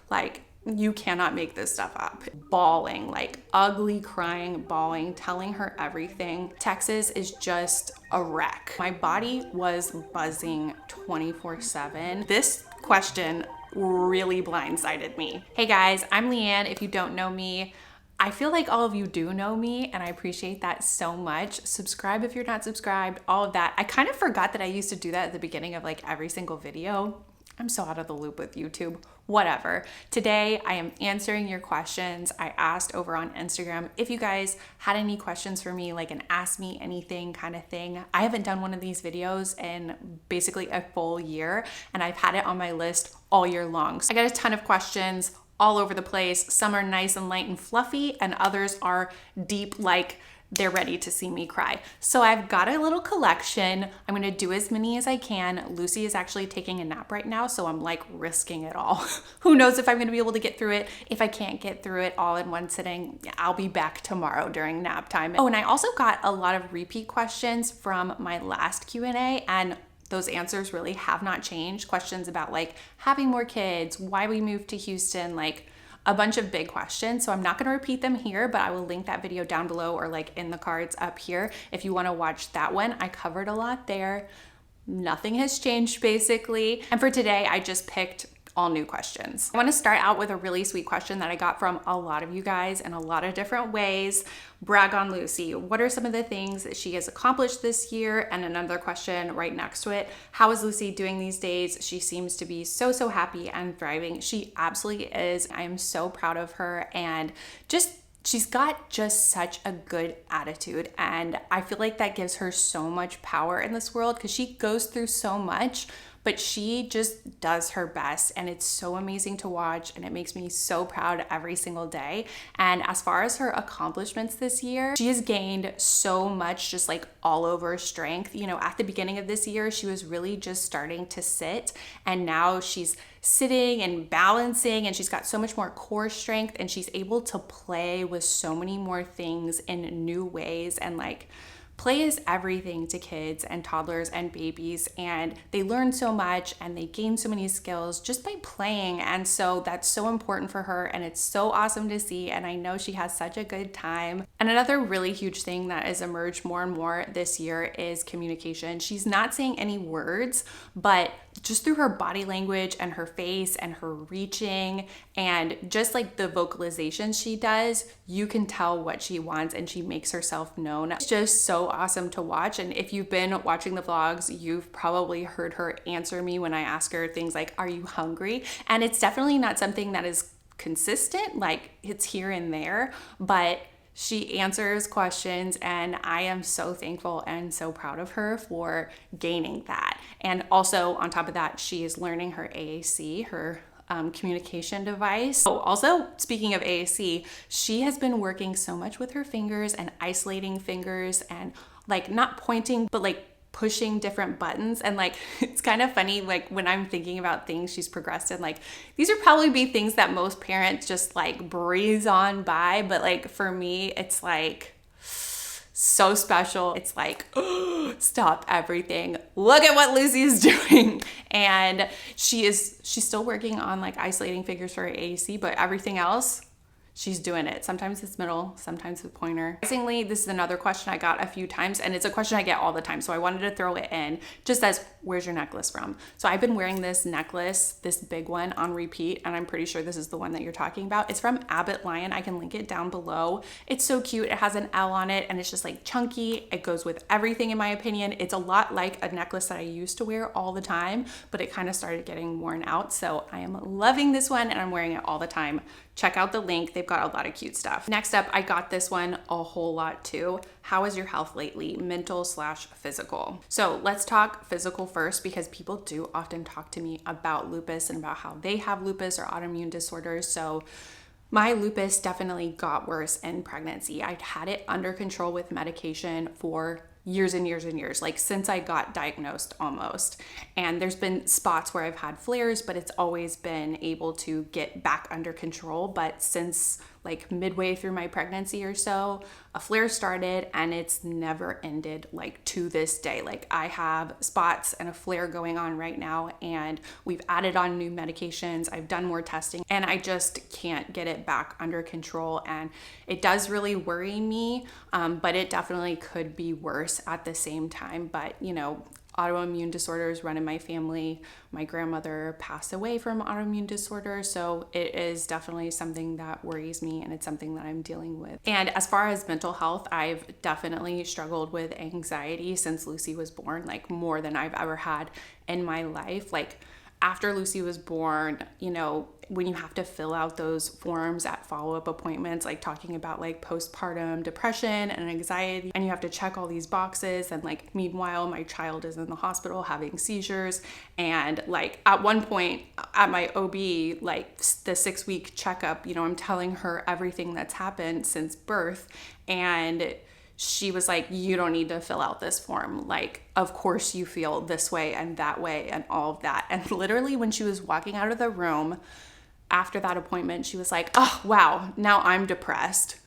Like, you cannot make this stuff up. Bawling, like ugly crying, bawling, telling her everything. Texas is just a wreck. My body was buzzing 24/7. This question really blindsided me. Hey guys, I'm Leighann. If you don't know me, I feel like all of you do know me, and I appreciate that so much. Subscribe if you're not subscribed, all of that. I kind of forgot that I used to do that at the beginning of like every single video. I'm so out of the loop with YouTube. Whatever. Today, I am answering your questions. I asked over on Instagram if you guys had any questions for me, like an ask me anything kind of thing. I haven't done one of these videos in basically a full year, and I've had it on my list all year long. So I got a ton of questions all over the place. Some are nice and light and fluffy, and others are deep, like they're ready to see me cry. So I've got a little collection. I'm gonna do as many as I can. Lucy is actually taking a nap right now, so I'm like risking it all. Who knows if I'm gonna be able to get through it. If I can't get through it all in one sitting, I'll be back tomorrow during nap time. Oh, and I also got a lot of repeat questions from my last Q&A, and those answers really have not changed. Questions about like having more kids, why we moved to Houston, like a bunch of big questions. So I'm not gonna repeat them here, but I will link that video down below or like in the cards up here if you wanna watch that one. I covered a lot there. Nothing has changed basically. And for today, I just picked all new questions. I want to start out with a really sweet question that I got from a lot of you guys in a lot of different ways. Brag on Lucy. What are some of the things that she has accomplished this year? And another question right next to it. How is Lucy doing these days? She seems to be so happy and thriving. She absolutely is. I am so proud of her, and she's got just such a good attitude, and I feel like that gives her so much power in this world because she goes through so much, but she just does her best, and it's so amazing to watch, and it makes me so proud every single day. And as far as her accomplishments this year, she has gained so much, just like all over strength. You know, at the beginning of this year, she was really just starting to sit, and now she's sitting and balancing, and she's got so much more core strength, and she's able to play with so many more things in new ways. And like, play is everything to kids and toddlers and babies, and they learn so much and they gain so many skills just by playing. And so that's so important for her, and it's so awesome to see, and I know she has such a good time. And another really huge thing that has emerged more and more this year is communication. She's not saying any words, but just through her body language and her face and her reaching and just like the vocalizations she does, you can tell what she wants, and she makes herself known. It's just so awesome to watch. And if you've been watching the vlogs, you've probably heard her answer me when I ask her things like, are you hungry? And it's definitely not something that is consistent, like it's here and there, but she answers questions, and I am so thankful and so proud of her for gaining that. And also on top of that, she is learning her AAC, her communication device. Oh, also speaking of AAC, she has been working so much with her fingers and isolating fingers and like not pointing, but like pushing different buttons. And like, it's kind of funny, like when I'm thinking about things she's progressed in, like these would probably be things that most parents just like breeze on by, but like for me, it's like so special. It's like, oh, stop everything. Look at what Lucy is doing. And she's still working on like isolating fingers for her AAC, but everything else, she's doing it. Sometimes it's middle, sometimes it's pointer. Surprisingly, this is another question I got a few times, and it's a question I get all the time, so I wanted to throw it in, just as, where's your necklace from? So I've been wearing this necklace, this big one, on repeat, and I'm pretty sure this is the one that you're talking about. It's from Abbott Lion. I can link it down below. It's so cute. It has an L on it, and it's just like chunky. It goes with everything in my opinion. It's a lot like a necklace that I used to wear all the time, but it kind of started getting worn out. So I am loving this one, and I'm wearing it all the time. Check out the link. They've got a lot of cute stuff. Next up, I got this one a whole lot too. How is your health lately? Mental/physical. So let's talk physical first, because people do often talk to me about lupus and about how they have lupus or autoimmune disorders. So my lupus definitely got worse in pregnancy. I'd had it under control with medication for years and years and years, like since I got diagnosed almost. And there's been spots where I've had flares, but it's always been able to get back under control. But since like midway through my pregnancy or so, a flare started and it's never ended, like to this day. Like I have spots and a flare going on right now, and we've added on new medications. I've done more testing and I just can't get it back under control. And it does really worry me, but it definitely could be worse at the same time. But you know, autoimmune disorders run in my family. My grandmother passed away from autoimmune disorder. So it is definitely something that worries me, and it's something that I'm dealing with. And as far as mental health, I've definitely struggled with anxiety since Lucy was born, like more than I've ever had in my life. Like after Lucy was born, you know, when you have to fill out those forms at follow-up appointments, like talking about like postpartum depression and anxiety, and you have to check all these boxes, and like meanwhile my child is in the hospital having seizures. And like at one point at my OB, like the 6-week checkup, you know, I'm telling her everything that's happened since birth, and she was like, you don't need to fill out this form. Like, of course you feel this way and that way and all of that. And literally when she was walking out of the room after that appointment, she was like, oh, wow, now I'm depressed.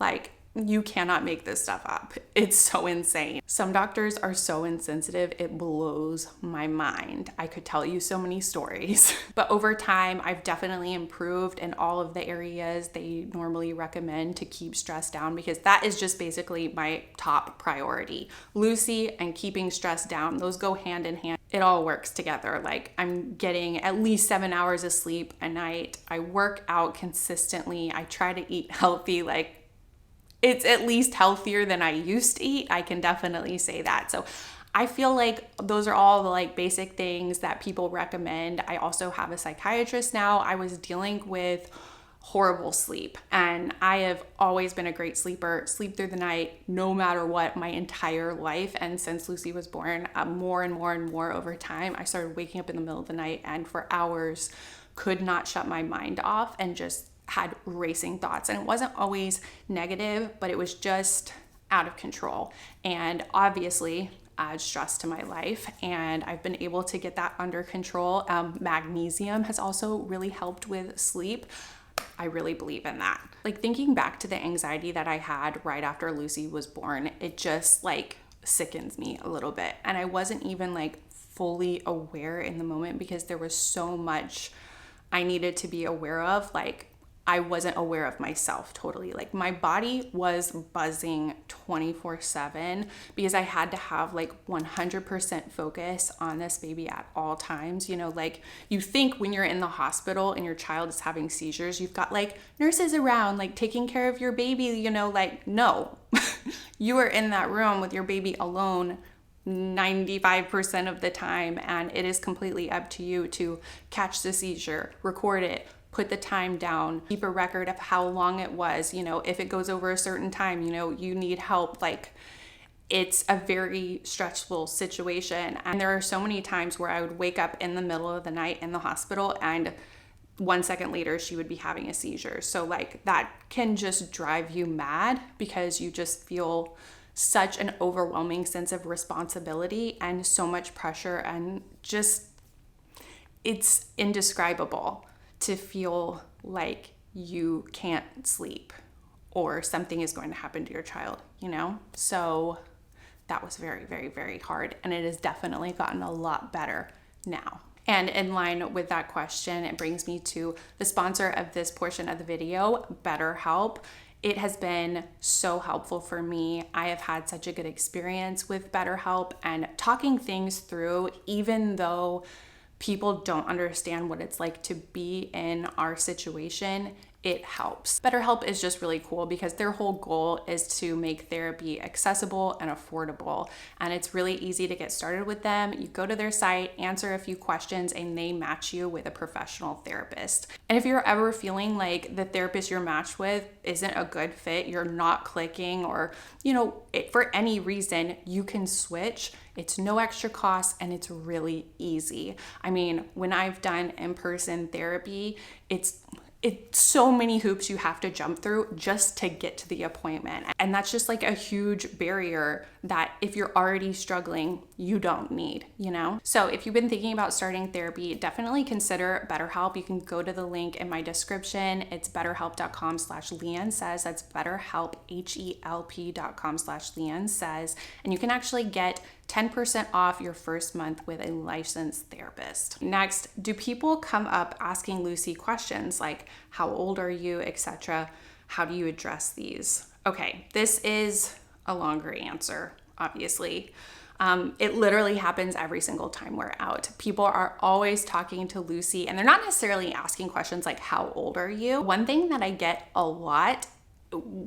Like, you cannot make this stuff up. It's so insane. Some doctors are so insensitive, it blows my mind. I could tell you so many stories. But over time, I've definitely improved in all of the areas they normally recommend to keep stress down, because that is just basically my top priority. Lucy and keeping stress down, those go hand in hand. It all works together. Like I'm getting at least 7 hours of sleep a night. I work out consistently. I try to eat healthy. Like it's at least healthier than I used to eat. I can definitely say that. So I feel like those are all the like basic things that people recommend. I also have a psychiatrist now. I was dealing with horrible sleep, and I have always been a great sleeper, sleep through the night, no matter what, my entire life. And since Lucy was born, more and more and more over time, I started waking up in the middle of the night and for hours could not shut my mind off and just had racing thoughts. And it wasn't always negative, but it was just out of control, and obviously adds stress to my life. And I've been able to get that under control. Magnesium has also really helped with sleep. I really believe in that. Like thinking back to the anxiety that I had right after Lucy was born, it just like sickens me a little bit. And I wasn't even like fully aware in the moment because there was so much I needed to be aware of. Like I wasn't aware of myself totally. Like my body was buzzing 24/7 because I had to have like 100% focus on this baby at all times. You know, like you think when you're in the hospital and your child is having seizures, you've got like nurses around, like taking care of your baby, you know, like no, you are in that room with your baby alone 95% of the time. And it is completely up to you to catch the seizure, record it, put the time down, keep a record of how long it was. You know, if it goes over a certain time, you know, you need help. Like it's a very stressful situation. And there are so many times where I would wake up in the middle of the night in the hospital and 1 second later she would be having a seizure. So like that can just drive you mad because you just feel such an overwhelming sense of responsibility and so much pressure, and just it's indescribable to feel like you can't sleep or something is going to happen to your child, you know? So that was very, very, very hard. And it has definitely gotten a lot better now. And in line with that question, it brings me to the sponsor of this portion of the video, BetterHelp. It has been so helpful for me. I have had such a good experience with BetterHelp and talking things through, even though people don't understand what it's like to be in our situation, it helps. BetterHelp is just really cool because their whole goal is to make therapy accessible and affordable. And it's really easy to get started with them. You go to their site, answer a few questions, and they match you with a professional therapist. And if you're ever feeling like the therapist you're matched with isn't a good fit, you're not clicking, or, you know, for any reason, you can switch. It's no extra cost and it's really easy. I mean, when I've done in-person therapy, it's so many hoops you have to jump through just to get to the appointment. And that's just like a huge barrier that if you're already struggling, you don't need, you know? So if you've been thinking about starting therapy, definitely consider BetterHelp. You can go to the link in my description. It's betterhelp.com/LeighAnnSays. That's BetterHelp, HELP.com/LeighAnnSays. And you can actually get 10% off your first month with a licensed therapist. Next, do people come up asking Lucy questions like, how old are you, etc.? How do you address these? Okay, this is a longer answer, obviously. It literally happens every single time we're out. People are always talking to Lucy, and they're not necessarily asking questions like, how old are you? One thing that I get a lot,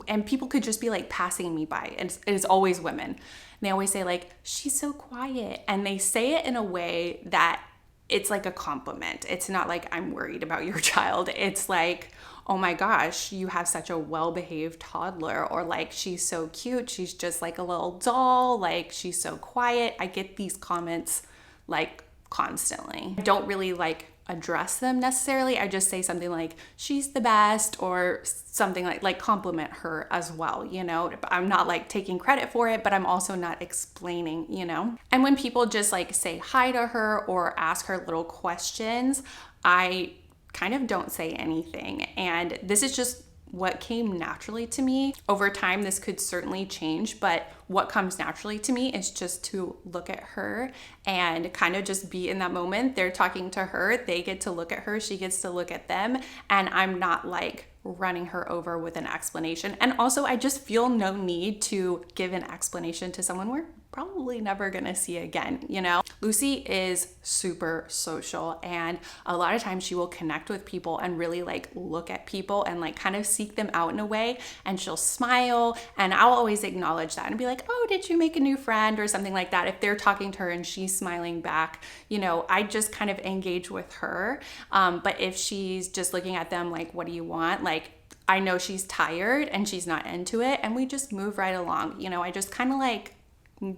and people could just be like passing me by, and it's always women. They always say like, she's so quiet. And they say it in a way that it's like a compliment. It's not like, I'm worried about your child. It's like, oh my gosh, you have such a well-behaved toddler, or like, she's so cute. She's just like a little doll. Like, she's so quiet. I get these comments like constantly. I don't really like address them necessarily. I just say something like, she's the best, or something like compliment her as well, you know? I'm not like taking credit for it, but I'm also not explaining, you know? And when people just like say hi to her or ask her little questions, I kind of don't say anything. And this is just what came naturally to me. Over time, this could certainly change, but what comes naturally to me is just to look at her and kind of just be in that moment. They're talking to her, they get to look at her, she gets to look at them, and I'm not like running her over with an explanation. And also, I just feel no need to give an explanation to someone we're probably never gonna see again, you know? Lucy is super social, and a lot of times she will connect with people and really like look at people and like kind of seek them out in a way, and she'll smile, and I'll always acknowledge that and be like, oh, did you make a new friend or something like that? If they're talking to her and she's smiling back, you know, I just kind of engage with her. But if she's just looking at them like, what do you want? Like, I know she's tired and she's not into it, and we just move right along. You know, I just kind of like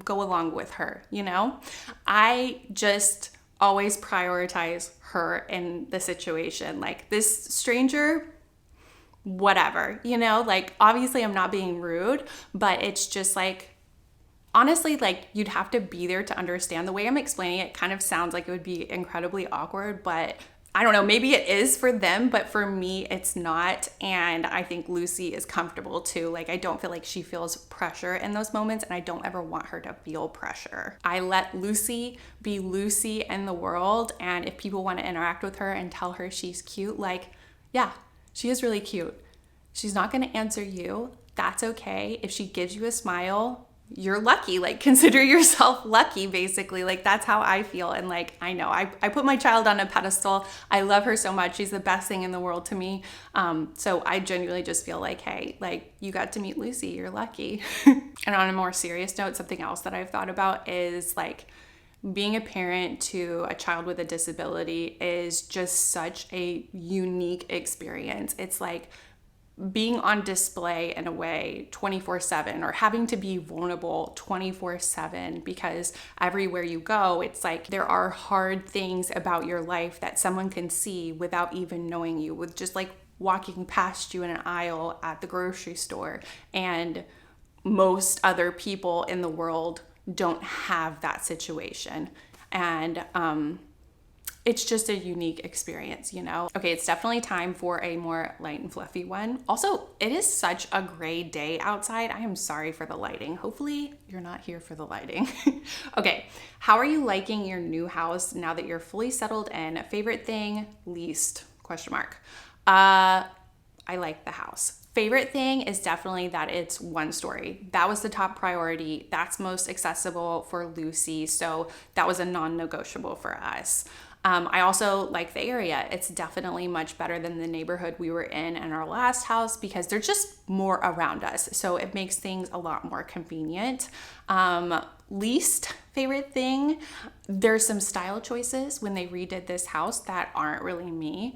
go along with her, you know? I just always prioritize her in the situation. Like, this stranger, whatever, you know? Like, obviously I'm not being rude, but it's just like, honestly, like, you'd have to be there to understand. The way I'm explaining it kind of sounds like it would be incredibly awkward, but I don't know, maybe it is for them, but for me, it's not. And I think Lucy is comfortable too. Like, I don't feel like she feels pressure in those moments, and I don't ever want her to feel pressure. I let Lucy be Lucy in the world. And if people want to interact with her and tell her she's cute, like, yeah, she is really cute. She's not going to answer you. That's okay. If she gives you a smile, you're lucky. Like, consider yourself lucky, basically. Like, that's how I feel. And like, I know I put my child on a pedestal. I love her so much. She's the best thing in the world to me. So I genuinely just feel like, hey, like, you got to meet Lucy, you're lucky. And on a more serious note, something else that I've thought about is like, being a parent to a child with a disability is just such a unique experience. It's like being on display in a way 24/7, or having to be vulnerable 24/7, because everywhere you go, it's like there are hard things about your life that someone can see without even knowing you, with just like walking past you in an aisle at the grocery store. And most other people in the world don't have that situation. And it's just a unique experience, you know? Okay, it's definitely time for a more light and fluffy one. Also, it is such a gray day outside. I am sorry for the lighting. Hopefully you're not here for the lighting. Okay, how are you liking your new house now that you're fully settled in? Favorite thing, least, question mark. I like the house. Favorite thing is definitely that it's one story. That was the top priority. That's most accessible for Lucy. So that was a non-negotiable for us. I also like the area. It's definitely much better than the neighborhood we were in our last house, because there's just more around us. So it makes things a lot more convenient. Least favorite thing, there's some style choices when they redid this house that aren't really me.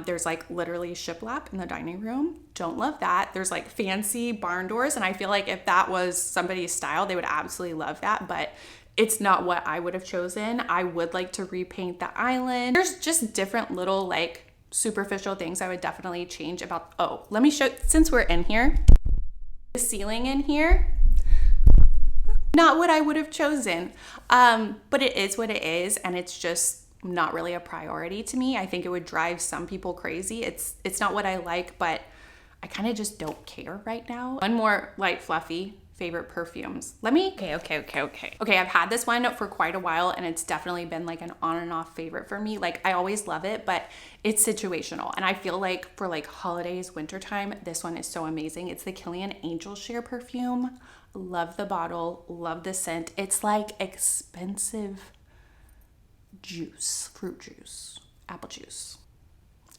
There's like literally shiplap in the dining room. Don't love that. There's like fancy barn doors, and I feel like if that was somebody's style, they would absolutely love that, but it's not what I would have chosen. I would like to repaint the island. There's just different little like superficial things I would definitely change about, oh, let me show, since we're in here, the ceiling in here, not what I would have chosen, but it is what it is, and it's just not really a priority to me. I think it would drive some people crazy. It's not what I like, but I kind of just don't care right now. One more light fluffy favorite perfumes. Okay, I've had this one for quite a while, and it's definitely been like an on and off favorite for me. Like, I always love it, but it's situational. And I feel like for like holidays, wintertime, this one is so amazing. It's the Kilian Angel Share perfume. Love the bottle, love the scent. It's like expensive juice, fruit juice, apple juice.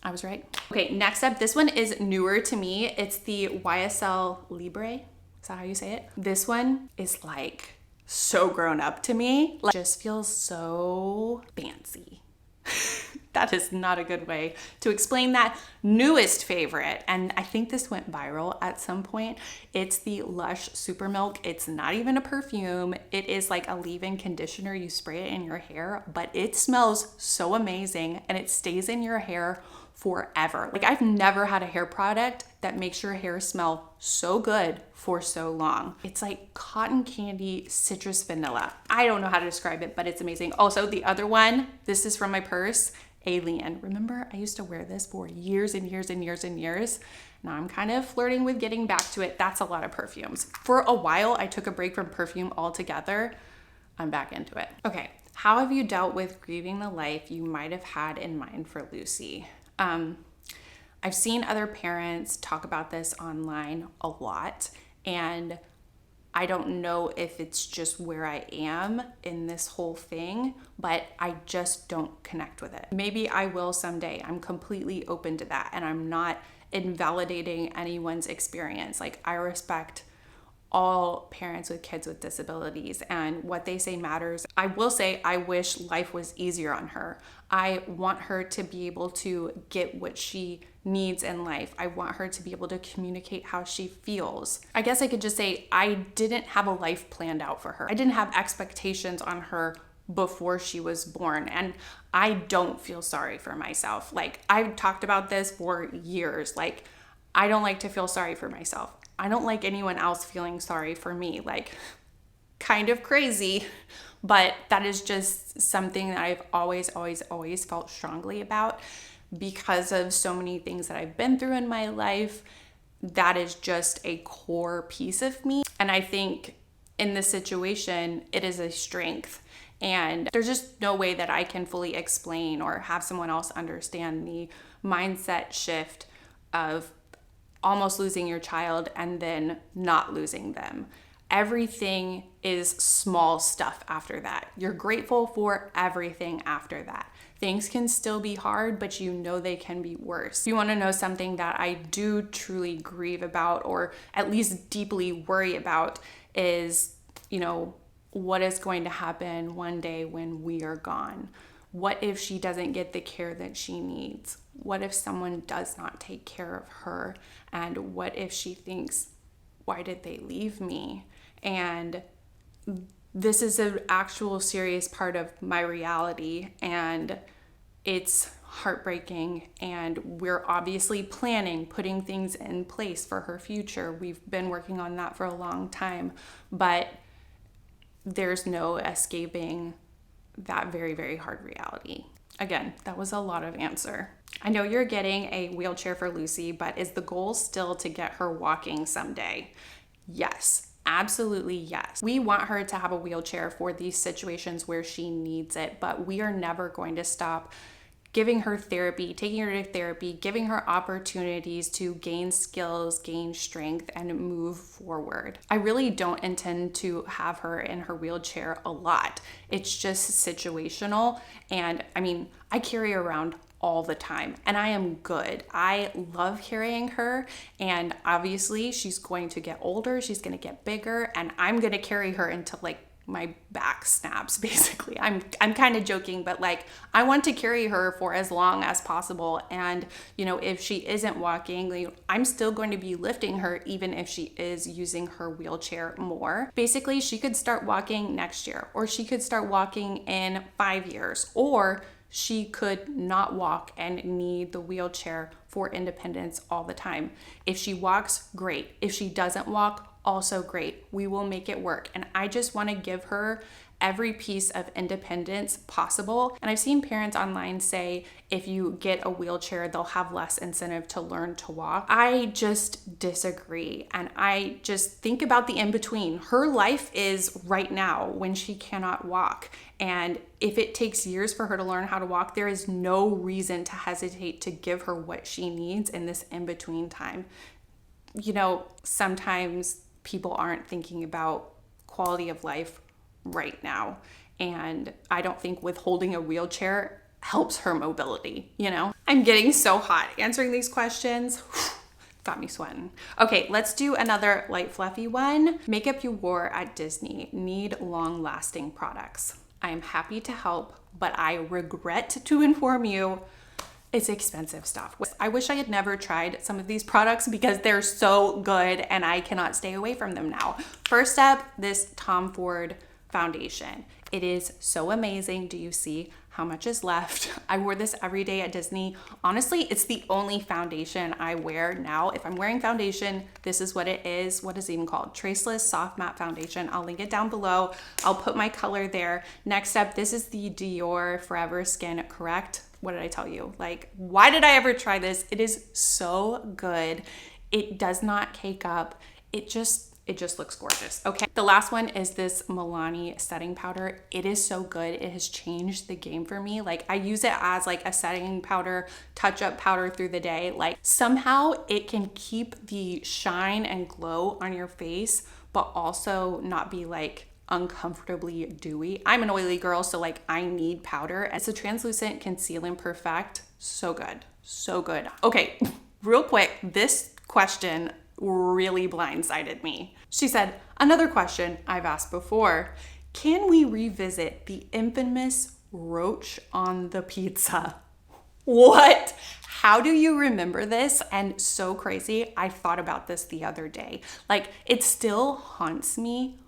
I was right. Okay, next up, this one is newer to me. It's the YSL Libre. Is that how you say it? This one is like so grown up to me. Like, just feels so fancy. That is not a good way to explain that newest favorite. And I think this went viral at some point. It's the Lush Super Milk. It's not even a perfume. It is like a leave-in conditioner. You spray it in your hair, but it smells so amazing and it stays in your hair forever. Like, I've never had a hair product that makes your hair smell so good for so long. It's like cotton candy, citrus vanilla. I don't know how to describe it, but it's amazing. Also, the other one, this is from my purse, Alien. Remember, I used to wear this for years and years and years and years. Now I'm kind of flirting with getting back to it. That's a lot of perfumes. For a while, I took a break from perfume altogether. I'm back into it. Okay, how have you dealt with grieving the life you might have had in mind for Lucy? I've seen other parents talk about this online a lot, and I don't know if it's just where I am in this whole thing, but I just don't connect with it. Maybe I will someday. I'm completely open to that, and I'm not invalidating anyone's experience. Like, I respect all parents with kids with disabilities, and what they say matters. I will say I wish life was easier on her. I want her to be able to get what she needs in life. I want her to be able to communicate how she feels. I guess I could just say I didn't have a life planned out for her. I didn't have expectations on her before she was born, and I don't feel sorry for myself. Like, I've talked about this for years. Like, I don't like to feel sorry for myself. I don't like anyone else feeling sorry for me. Like, kind of crazy, but that is just something that I've always felt strongly about because of so many things that I've been through in my life. That is just a core piece of me. And I think in this situation, it is a strength. And there's just no way that I can fully explain or have someone else understand the mindset shift of almost losing your child and then not losing them. Everything is small stuff after that. You're grateful for everything after that. Things can still be hard, but you know they can be worse. If you want to know something that I do truly grieve about, or at least deeply worry about, is, what is going to happen one day when we are gone? What if she doesn't get the care that she needs? What if someone does not take care of her? And what if she thinks, why did they leave me? And this is an actual serious part of my reality, and it's heartbreaking, and we're obviously putting things in place for her future. We've been working on that for a long time, but there's no escaping that very, very hard reality. Again, that was a lot of answer. I know you're getting a wheelchair for Lucy, but is the goal still to get her walking someday? Yes. Absolutely, yes. We want her to have a wheelchair for these situations where she needs it, but we are never going to stop giving her therapy, taking her to therapy, giving her opportunities to gain skills, gain strength, and move forward. I really don't intend to have her in her wheelchair a lot. It's just situational. And I carry her around all the time, and I am good. I love carrying her, and obviously she's going to get older, she's going to get bigger, and I'm going to carry her until my back snaps, basically. I'm kind of joking, but I want to carry her for as long as possible. And if she isn't walking, I'm still going to be lifting her even if she is using her wheelchair more. Basically, she could start walking next year, or she could start walking in 5 years, or she could not walk and need the wheelchair for independence all the time. If she walks, great. If she doesn't walk, also great. We will make it work. And I just want to give her every piece of independence possible. And I've seen parents online say if you get a wheelchair, they'll have less incentive to learn to walk. I just disagree. And I just think about the in between. Her life is right now when she cannot walk. And if it takes years for her to learn how to walk, there is no reason to hesitate to give her what she needs in this in between time. You know, sometimes people aren't thinking about quality of life right now. And I don't think withholding a wheelchair helps her mobility, you know? I'm getting so hot answering these questions. Got me sweating. Okay, let's do another light fluffy one. Makeup you wore at Disney. Need long-lasting products. I am happy to help, but I regret to inform you it's expensive stuff. I wish I had never tried some of these products because they're so good and I cannot stay away from them now. First up, this Tom Ford foundation. It is so amazing. Do you see how much is left? I wore this every day at Disney. Honestly, it's the only foundation I wear now. If I'm wearing foundation, this is what it is. What is it even called? Traceless Soft Matte Foundation. I'll link it down below. I'll put my color there. Next up, this is the Dior Forever Skin Correct. What did I tell you? Like, why did I ever try this? It is so good. It does not cake up. It just looks gorgeous. Okay. The last one is this Milani setting powder. It is so good. It has changed the game for me. Like, I use it as like a setting powder, touch-up powder through the day. Like, somehow it can keep the shine and glow on your face, but also not be like uncomfortably dewy. I'm an oily girl, so like I need powder. It's a translucent conceal and perfect. So good. So good. Okay, real quick, this question really blindsided me. She said, another question I've asked before. Can we revisit the infamous roach on the pizza? What? How do you remember this? And so crazy, I thought about this the other day. Like, it still haunts me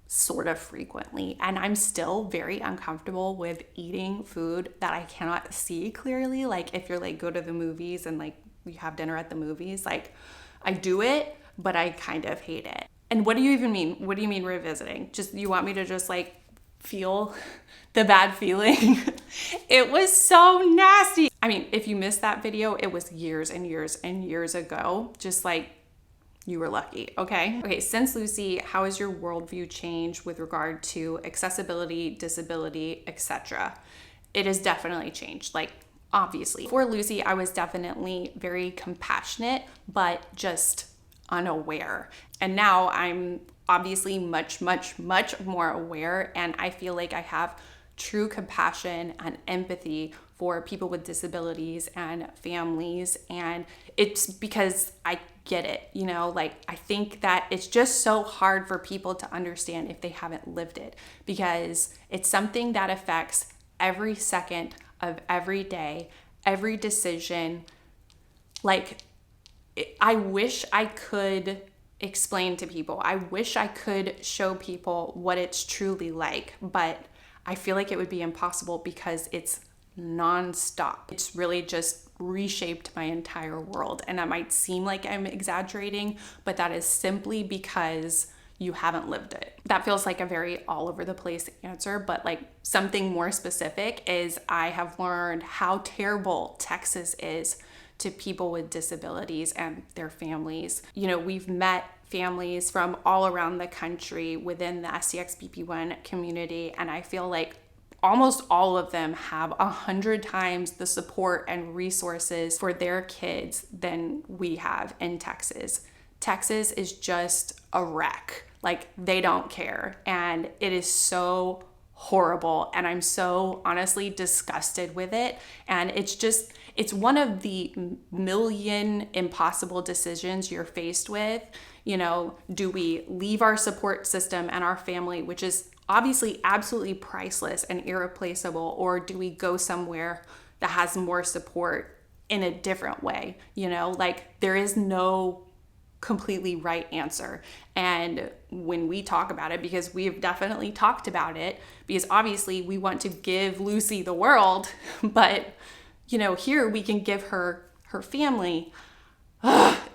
sort of frequently, and I'm still very uncomfortable with eating food that I cannot see clearly. Like, if you're like go to the movies and like you have dinner at the movies, like I do it, but I kind of hate it. And what do you even mean? What do you mean revisiting? Just, you want me to just like feel the bad feeling? It was so nasty. I mean, if you missed that video, it was years and years and years ago. Just like, you were lucky, okay? Okay, since Lucy, how has your worldview changed with regard to accessibility, disability, etc.? It has definitely changed, like, obviously. For Lucy, I was definitely very compassionate, but just unaware. And now I'm obviously much, much, much more aware, and I feel like I have true compassion and empathy for people with disabilities and families. And it's because I get it, you know, like I think that it's just so hard for people to understand if they haven't lived it, because it's something that affects every second of every day, every decision. Like, I wish I could explain to people. I wish I could show people what it's truly like, but I feel like it would be impossible because it's nonstop. It's really just reshaped my entire world. And that might seem like I'm exaggerating, but that is simply because you haven't lived it. That feels like a very all over the place answer, but like something more specific is I have learned how terrible Texas is to people with disabilities and their families. You know, we've met families from all around the country within the SCXBP1 community, and I feel like almost all of them have 100 times the support and resources for their kids than we have in Texas. Texas is just a wreck. Like, they don't care. And it is so horrible. And I'm so honestly disgusted with it. And it's one of the million impossible decisions you're faced with. You know, do we leave our support system and our family, which is obviously absolutely priceless and irreplaceable, or do we go somewhere that has more support in a different way? You know, like, there is no completely right answer. And when we talk about it, because we've definitely talked about it, because obviously we want to give Lucy the world, but you know, here we can give her family.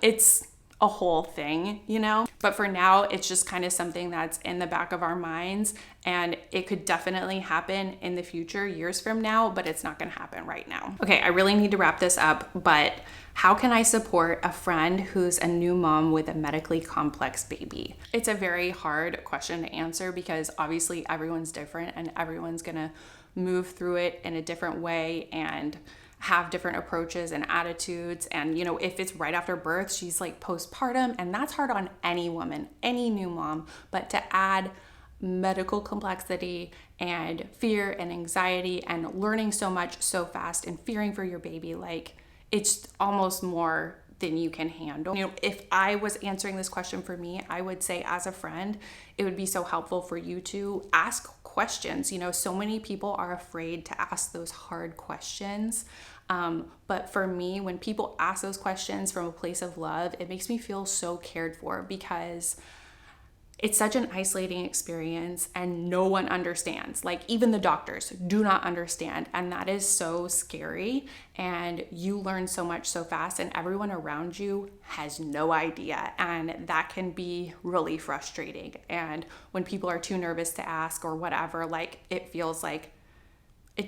It's a whole thing, you know? But for now, it's just kind of something that's in the back of our minds, and it could definitely happen in the future, years from now, but it's not gonna happen right now. Okay, I really need to wrap this up, but how can I support a friend who's a new mom with a medically complex baby? It's a very hard question to answer because obviously everyone's different and everyone's gonna move through it in a different way and have different approaches and attitudes. And you know, if it's right after birth, she's like postpartum, and that's hard on any woman, any new mom. But to add medical complexity and fear and anxiety and learning so much so fast and fearing for your baby, like it's almost more than you can handle. You know, if I was answering this question for me, I would say as a friend, it would be so helpful for you to ask questions. You know, so many people are afraid to ask those hard questions. But for me, when people ask those questions from a place of love, it makes me feel so cared for because it's such an isolating experience and no one understands. Like even the doctors do not understand. And that is so scary. And you learn so much so fast and everyone around you has no idea. And that can be really frustrating. And when people are too nervous to ask or whatever, like it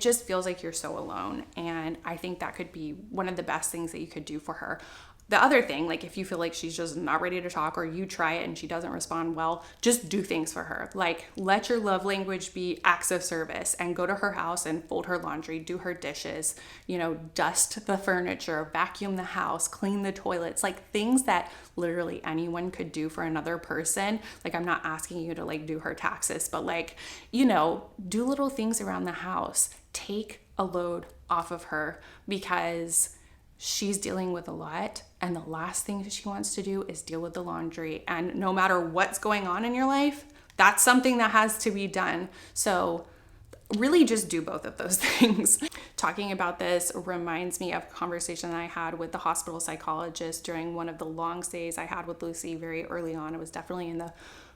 just feels like you're so alone. And I think that could be one of the best things that you could do for her. The other thing, like if you feel like she's just not ready to talk or you try it and she doesn't respond well, just do things for her. Like let your love language be acts of service and go to her house and fold her laundry, do her dishes, you know, dust the furniture, vacuum the house, clean the toilets, like things that literally anyone could do for another person. Like I'm not asking you to like do her taxes, but like, you know, do little things around the house. Take a load off of her because she's dealing with a lot and the last thing she wants to do is deal with the laundry. And no matter what's going on in your life, that's something that has to be done. So really just do both of those things. Talking about this reminds me of a conversation that I had with the hospital psychologist during one of the long stays I had with Lucy very early on. It was definitely in the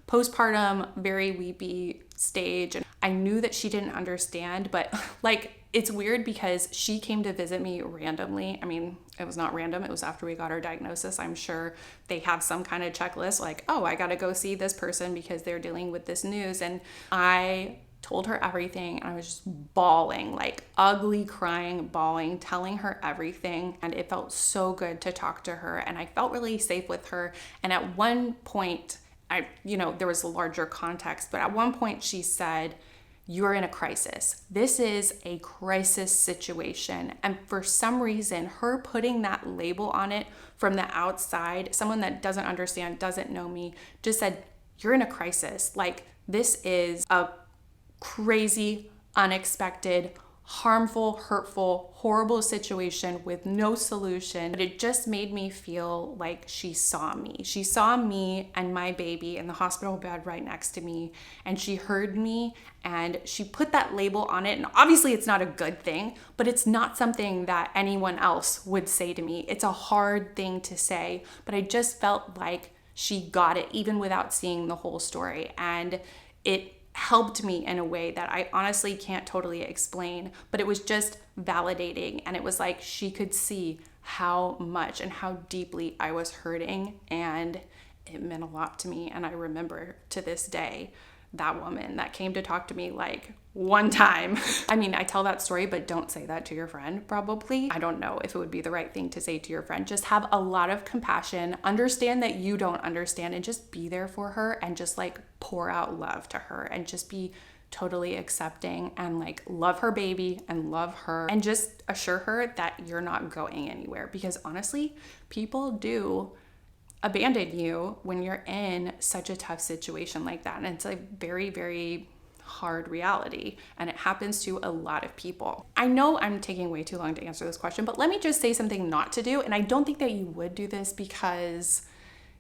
postpartum, very weepy stage. And I knew that she didn't understand, but like, it's weird because she came to visit me randomly. I mean, it was not random. It was after we got our diagnosis. I'm sure they have some kind of checklist like, oh, I got to go see this person because they're dealing with this news. And I told her everything and I was just bawling, like ugly crying, bawling, telling her everything. And it felt so good to talk to her. And I felt really safe with her. And at one point, there was a larger context, but at one point she said, "You're in a crisis. This is a crisis situation." And for some reason, her putting that label on it from the outside, someone that doesn't understand, doesn't know me, just said, "You're in a crisis. Like, this is a crazy, unexpected, harmful, hurtful, horrible situation with no solution." But it just made me feel like she saw me. She saw me and my baby in the hospital bed right next to me, and she heard me and she put that label on it. And obviously it's not a good thing, but it's not something that anyone else would say to me. It's a hard thing to say, but I just felt like she got it even without seeing the whole story. And it helped me in a way that I honestly can't totally explain, but it was just validating. And it was like she could see how much and how deeply I was hurting, and it meant a lot to me. And I remember to this day that woman that came to talk to me like one time. I mean, I tell that story, but don't say that to your friend, probably. I don't know if it would be the right thing to say to your friend. Just have a lot of compassion, understand that you don't understand, and just be there for her and just like pour out love to her and just be totally accepting and like love her baby and love her and just assure her that you're not going anywhere. Because honestly, people do abandon you when you're in such a tough situation like that. And it's a very, very hard reality, and it happens to a lot of people. I know I'm taking way too long to answer this question, but let me just say something not to do. And I don't think that you would do this because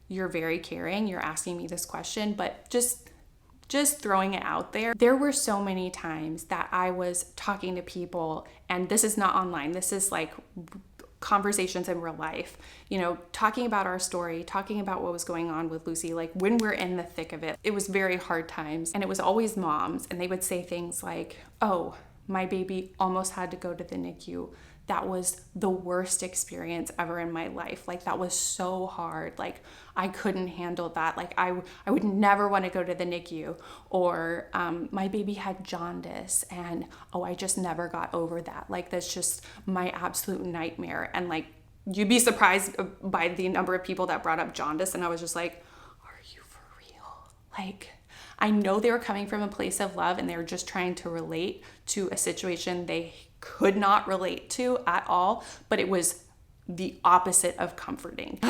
you're very caring, you're asking me this question, but just throwing it out there. There were so many times that I was talking to people, and this is not online, this is like conversations in real life, you know, talking about our story, talking about what was going on with Lucy, like when we're in the thick of it. It was very hard times, and it was always moms, and they would say things like, oh, my baby almost had to go to the NICU. That was the worst experience ever in my life. Like, that was so hard. Like, I couldn't handle that. Like, I would never want to go to the NICU. Or my baby had jaundice, and oh, I just never got over that. Like, that's just my absolute nightmare. And like, you'd be surprised by the number of people that brought up jaundice, and I was just like, are you for real? Like, I know they were coming from a place of love, and they were just trying to relate to a situation they could not relate to at all, but it was the opposite of comforting.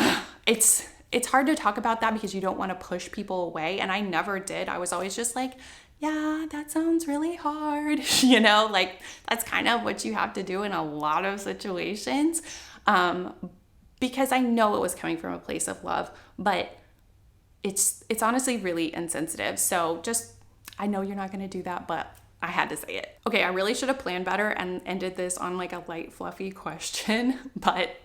It's hard to talk about that because you don't want to push people away, and I never did. I was always just like, yeah, that sounds really hard. You know, like that's kind of what you have to do in a lot of situations, because I know it was coming from a place of love, but it's honestly really insensitive. So just, I know you're not going to do that, but I had to say it. Okay, I really should have planned better and ended this on like a light, fluffy question, but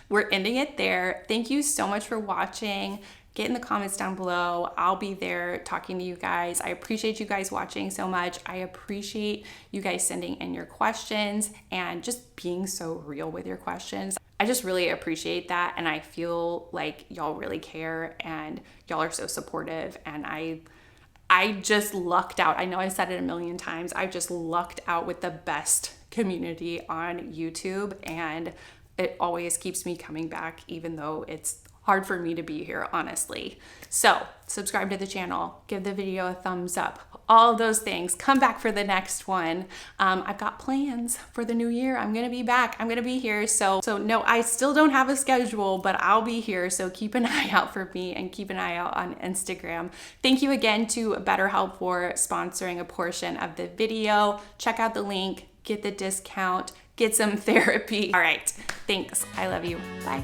we're ending it there. Thank you so much for watching. Get in the comments down below. I'll be there talking to you guys. I appreciate you guys watching so much. I appreciate you guys sending in your questions and just being so real with your questions. I just really appreciate that, and I feel like y'all really care, and y'all are so supportive, and I just lucked out. I know I said it a million times. I just lucked out with the best community on YouTube, and it always keeps me coming back, even though it's hard for me to be here, honestly. So subscribe to the channel, give the video a thumbs up, all those things. Come back for the next one. I've got plans for the new year. I'm gonna be back. I'm gonna be here. So no, I still don't have a schedule, but I'll be here. So keep an eye out for me, and keep an eye out on Instagram. Thank you again to BetterHelp for sponsoring a portion of the video. Check out the link, get the discount, get some therapy. All right, thanks. I love you. Bye.